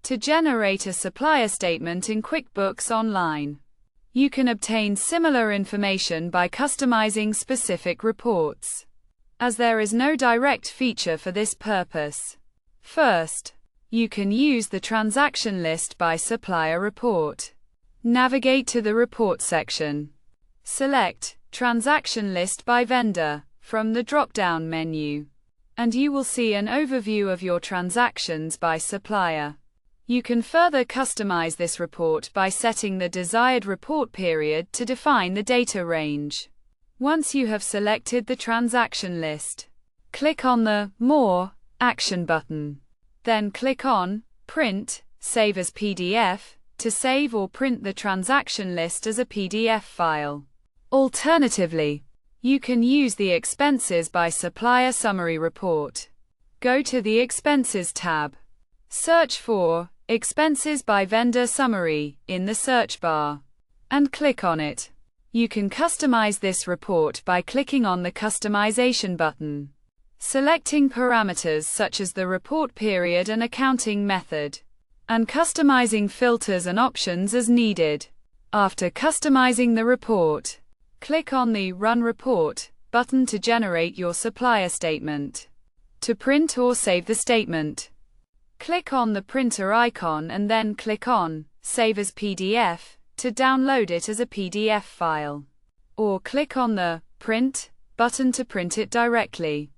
To generate a supplier statement in QuickBooks Online, you can obtain similar information by customizing specific reports, as there is no direct feature for this purpose. First, you can use the transaction list by supplier report. Navigate to the report section. Select Transaction List by Vendor from the drop-down menu, and you will see an overview of your transactions by supplier. You can further customize this report by setting the desired report period to define the data range. Once you have selected the transaction list, click on the More Action button. Then click on Print, Save as PDF to save or print the transaction list as a PDF file. Alternatively, you can use the Expenses by Supplier Summary report. Go to the Expenses tab. Search for Expenses by Vendor Summary in the search bar, and click on it. You can customize this report by clicking on the Customization button, selecting parameters such as the report period and accounting method, and customizing filters and options as needed. After customizing the report, click on the Run Report button to generate your supplier statement. To print or save the statement, click on the printer icon and then click on Save as PDF to download it as a PDF file, or click on the Print button to print it directly.